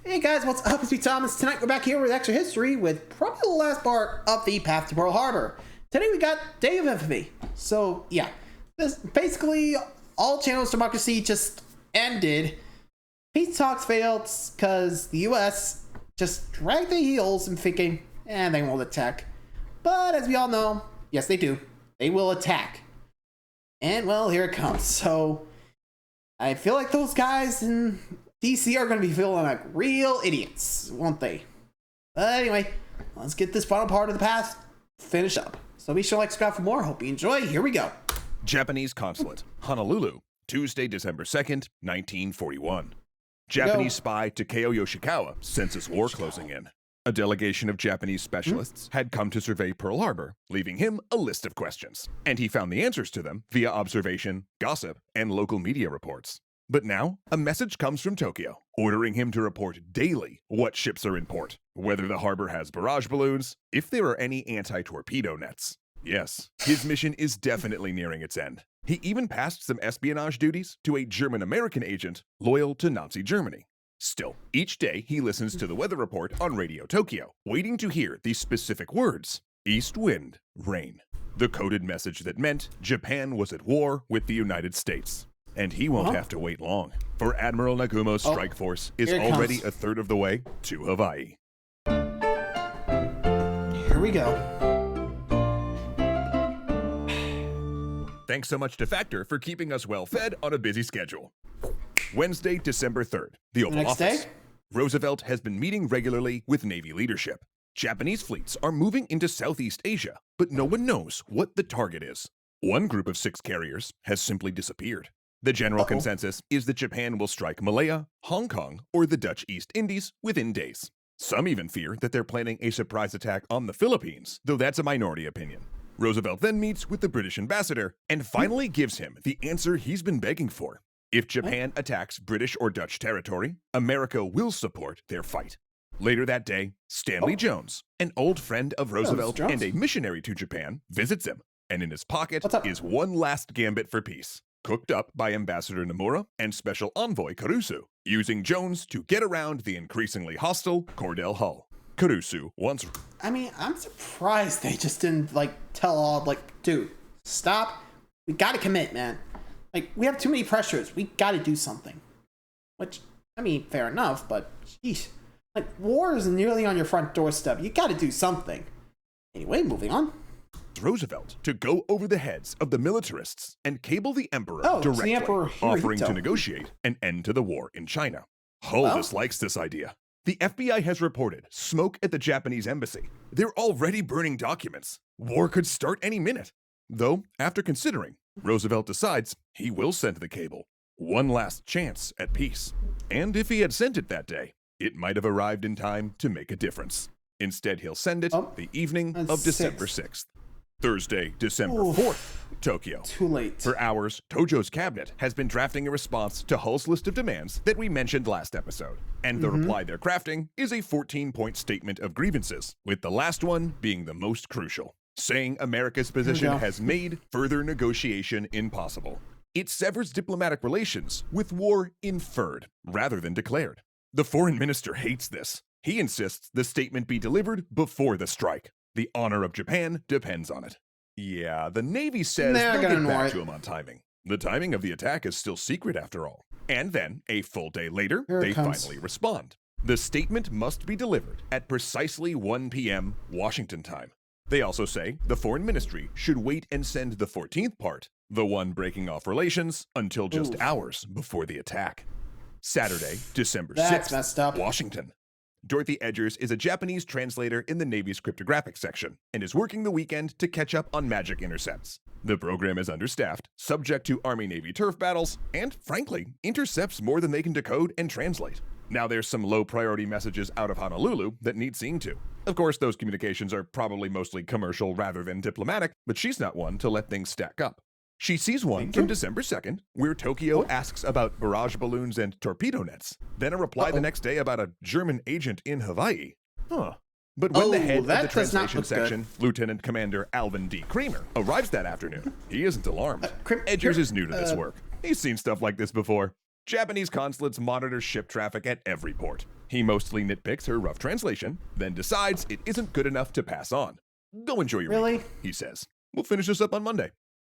Hey guys, what's up? It's me, Thomas. Tonight we're back here with Extra History with probably the last part of the Path to Pearl Harbor. Today we got Day of Infamy. So yeah, this basically all channels democracy just ended. Peace talks failed because the US just dragged their heels and thinking, they won't attack. But as we all know, yes they do. They will attack. And well, here it comes. So I feel like those guys in DC are going to be feeling like real idiots, won't they? But anyway, let's get this final part of the path finished up. So be sure to like, subscribe for more. Hope you enjoy. Here we go. Japanese Consulate, Honolulu, Tuesday, December 2nd, 1941. Japanese spy Takeo Yoshikawa senses war closing in. A delegation of Japanese specialists had come to survey Pearl Harbor, leaving him a list of questions. And he found the answers to them via observation, gossip, and local media reports. But now, a message comes from Tokyo, ordering him to report daily what ships are in port, whether the harbor has barrage balloons, if there are any anti-torpedo nets. Yes, his mission is definitely nearing its end. He even passed some espionage duties to a German-American agent loyal to Nazi Germany. Still, each day he listens to the weather report on Radio Tokyo, waiting to hear these specific words: east wind, rain. The coded message that meant Japan was at war with the United States. And he won't have to wait long, for Admiral Nagumo's strike force is already a third of the way to Hawaii. Here we go. Thanks so much to Factor for keeping us well fed on a busy schedule. Wednesday, December 3rd, the Oval Office. Roosevelt has been meeting regularly with Navy leadership. Japanese fleets are moving into Southeast Asia, but no one knows what the target is. One group of 6 carriers has simply disappeared. The general consensus is that Japan will strike Malaya, Hong Kong, or the Dutch East Indies within days. Some even fear that they're planning a surprise attack on the Philippines, though that's a minority opinion. Roosevelt then meets with the British ambassador and finally gives him the answer he's been begging for. If Japan attacks British or Dutch territory, America will support their fight. Later that day, Stanley Jones, an old friend of Roosevelt and a missionary to Japan, visits him, and in his pocket is one last gambit for peace, cooked up by Ambassador Nomura and Special Envoy Caruso, using Jones to get around the increasingly hostile Cordell Hull. Caruso once... I'm surprised they just didn't, tell all, dude, stop. We gotta commit, man. We have too many pressures. We gotta do something. Which, fair enough, but, jeez. War is nearly on your front doorstep. You gotta do something. Anyway, moving on. Roosevelt to go over the heads of the militarists and cable the emperor directly, offering to negotiate an end to the war in China. Hull dislikes this idea. The FBI has reported smoke at the Japanese embassy. They're already burning documents. War could start any minute. Though, after considering, Roosevelt decides he will send the cable. One last chance at peace. And if he had sent it that day, it might have arrived in time to make a difference. Instead, he'll send it the evening of December 6th. Thursday, December 4th, Tokyo. Too late. For hours, Tojo's cabinet has been drafting a response to Hull's list of demands that we mentioned last episode. And the reply they're crafting is a 14-point statement of grievances, with the last one being the most crucial, saying America's position has made further negotiation impossible. It severs diplomatic relations with war inferred rather than declared. The foreign minister hates this. He insists the statement be delivered before the strike. The honor of Japan depends on it. Yeah, the Navy says they'll get back to him on timing. The timing of the attack is still secret after all. And then, a full day later, they finally respond. The statement must be delivered at precisely 1 p.m. Washington time. They also say the foreign ministry should wait and send the 14th part, the one breaking off relations, until just hours before the attack. Saturday, December 6th, Washington. Dorothy Edgers is a Japanese translator in the Navy's cryptographic section and is working the weekend to catch up on magic intercepts. The program is understaffed, subject to Army-Navy turf battles, and, frankly, intercepts more than they can decode and translate. Now there's some low-priority messages out of Honolulu that need seeing to. Of course, those communications are probably mostly commercial rather than diplomatic, but she's not one to let things stack up. She sees one from December 2nd, where Tokyo asks about barrage balloons and torpedo nets, then a reply the next day about a German agent in Hawaii. But when the head of the translation section, Lieutenant Commander Alvin D. Kramer, arrives that afternoon, he isn't alarmed. Edgers is new to this work. He's seen stuff like this before. Japanese consulates monitor ship traffic at every port. He mostly nitpicks her rough translation, then decides it isn't good enough to pass on. Go enjoy your Really? week, he says. We'll finish this up on Monday.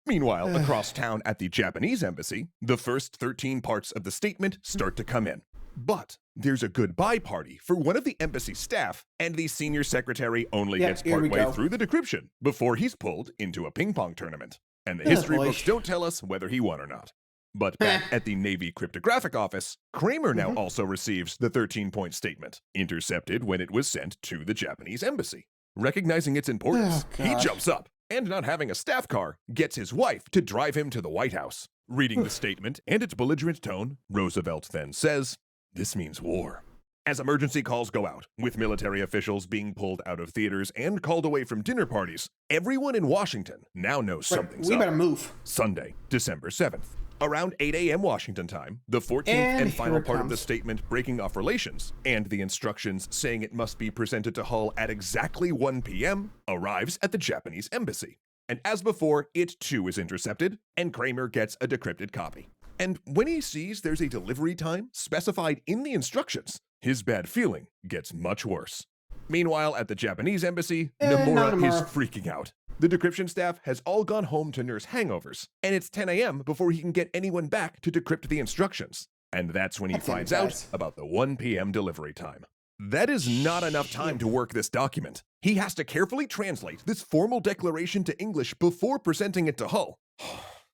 Meanwhile, across town at the Japanese embassy, the first 13 parts of the statement start to come in. But there's a goodbye party for one of the embassy staff, and the senior secretary only gets partway through the decryption before he's pulled into a ping pong tournament. And the history books don't tell us whether he won or not. But back at the Navy cryptographic office, Kramer now also receives the 13-point statement, intercepted when it was sent to the Japanese embassy. Recognizing its importance, he jumps up, and not having a staff car, gets his wife to drive him to the White House. Reading the statement and its belligerent tone, Roosevelt then says, "This means war." As emergency calls go out, with military officials being pulled out of theaters and called away from dinner parties, everyone in Washington now knows something's up. We better move. Sunday, December 7th. Around 8 a.m. Washington time, the 14th and final part of the statement breaking off relations and the instructions saying it must be presented to Hull at exactly 1 p.m. arrives at the Japanese embassy. And as before, it too is intercepted, and Kramer gets a decrypted copy. And when he sees there's a delivery time specified in the instructions, his bad feeling gets much worse. Meanwhile, at the Japanese embassy, Nomura is freaking out. The decryption staff has all gone home to nurse hangovers, and it's 10 a.m. before he can get anyone back to decrypt the instructions. And that's when he finds out about the 1 p.m. delivery time. That is not enough time to work this document. He has to carefully translate this formal declaration to English before presenting it to Hull.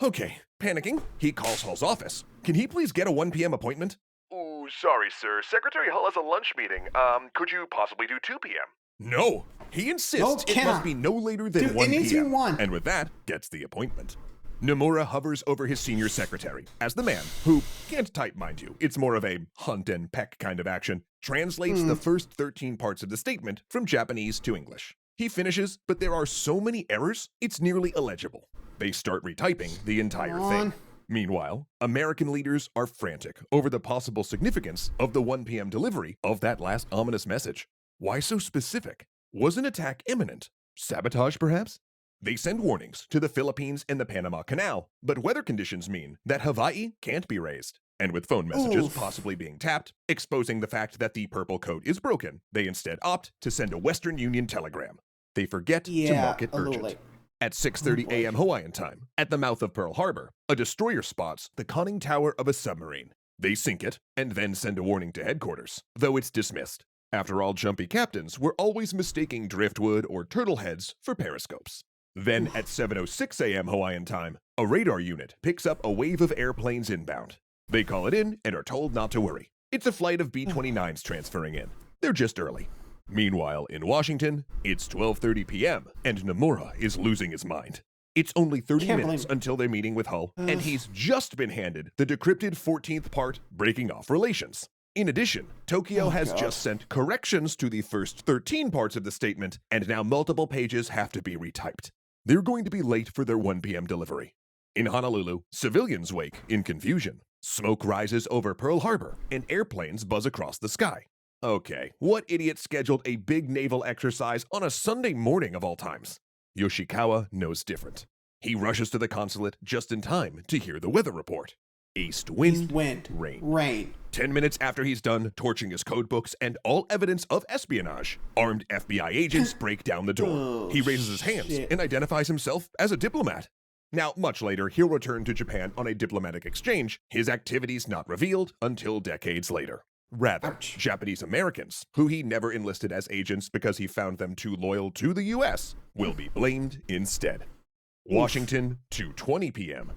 Okay, panicking, he calls Hull's office. Can he please get a 1 p.m. appointment? Oh, sorry, sir. Secretary Hull has a lunch meeting. Could you possibly do 2 p.m.? No, he insists it must be no later than 1 p.m. And with that, gets the appointment. Nomura hovers over his senior secretary as the man, who can't type, mind you, it's more of a hunt and peck kind of action, translates the first 13 parts of the statement from Japanese to English. He finishes, but there are so many errors, it's nearly illegible. They start retyping the entire thing. Meanwhile, American leaders are frantic over the possible significance of the 1 p.m. delivery of that last ominous message. Why so specific? Was an attack imminent? Sabotage, perhaps? They send warnings to the Philippines and the Panama Canal, but weather conditions mean that Hawaii can't be raised. And with phone messages possibly being tapped, exposing the fact that the purple code is broken, they instead opt to send a Western Union telegram. They forget to mark it urgent. At 6:30 a.m. Hawaiian time, at the mouth of Pearl Harbor, a destroyer spots the conning tower of a submarine. They sink it and then send a warning to headquarters, though it's dismissed. After all, jumpy captains were always mistaking driftwood or turtle heads for periscopes. Then at 7:06 a.m. Hawaiian time, a radar unit picks up a wave of airplanes inbound. They call it in and are told not to worry. It's a flight of B-29s transferring in. They're just early. Meanwhile, in Washington, it's 12:30 p.m. and Nomura is losing his mind. It's only 30 minutes until their meeting with Hull, and he's just been handed the decrypted 14th part breaking off relations. In addition, Tokyo has just sent corrections to the first 13 parts of the statement, and now multiple pages have to be retyped. They're going to be late for their 1 p.m. delivery. In Honolulu, civilians wake in confusion. Smoke rises over Pearl Harbor, and airplanes buzz across the sky. Okay, what idiot scheduled a big naval exercise on a Sunday morning of all times? Yoshikawa knows different. He rushes to the consulate just in time to hear the weather report. East wind, rain. 10 minutes after he's done torching his codebooks and all evidence of espionage, armed FBI agents break down the door. He raises his hands and identifies himself as a diplomat. Now, much later, he'll return to Japan on a diplomatic exchange, his activities not revealed until decades later. Rather, Japanese Americans, who he never enlisted as agents because he found them too loyal to the US, will be blamed instead. Washington, 2:20 p.m.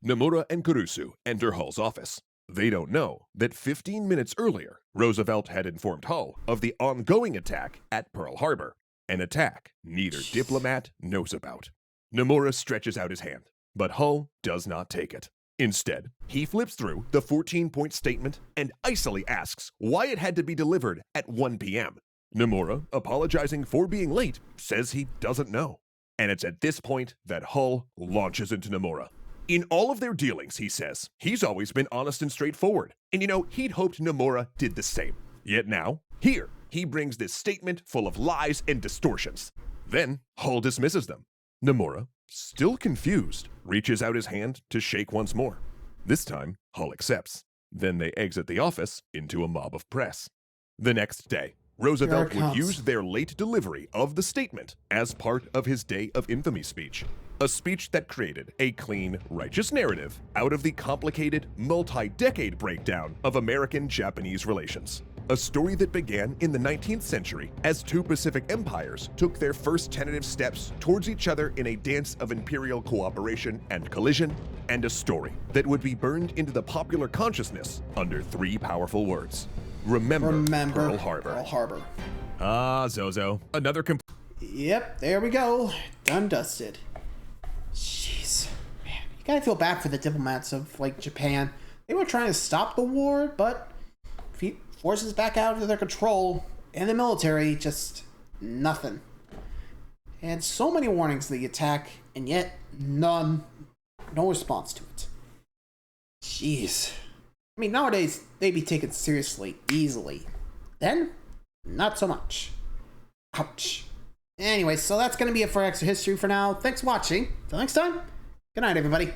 Nomura and Kurusu enter Hull's office. They don't know that 15 minutes earlier, Roosevelt had informed Hull of the ongoing attack at Pearl Harbor, an attack neither diplomat knows about. Nomura stretches out his hand, but Hull does not take it. Instead, he flips through the 14-point statement and icily asks why it had to be delivered at 1 p.m. Nomura, apologizing for being late, says he doesn't know. And it's at this point that Hull launches into Nomura. In all of their dealings, he says, he's always been honest and straightforward. And he'd hoped Nomura did the same. Yet now, here, he brings this statement full of lies and distortions. Then, Hull dismisses them. Nomura, still confused, reaches out his hand to shake once more. This time, Hull accepts. Then they exit the office into a mob of press. The next day, Roosevelt would use their late delivery of the statement as part of his Day of Infamy speech. A speech that created a clean, righteous narrative out of the complicated, multi-decade breakdown of American-Japanese relations. A story that began in the 19th century as two Pacific empires took their first tentative steps towards each other in a dance of imperial cooperation and collision, and a story that would be burned into the popular consciousness under three powerful words. Remember Pearl Harbor. Pearl Harbor. Ah, Zozo. Another Yep, there we go. Done dusted. Jeez. Man, you gotta feel bad for the diplomats of, like, Japan. They were trying to stop the war, but forces back out of their control, and the military, just nothing. And so many warnings of the attack, and yet no response to it. Jeez. I mean, nowadays, they'd be taken seriously, easily. Then, not so much. Ouch. Anyway, so that's going to be it for Extra History for now. Thanks for watching. Till next time, good night, everybody.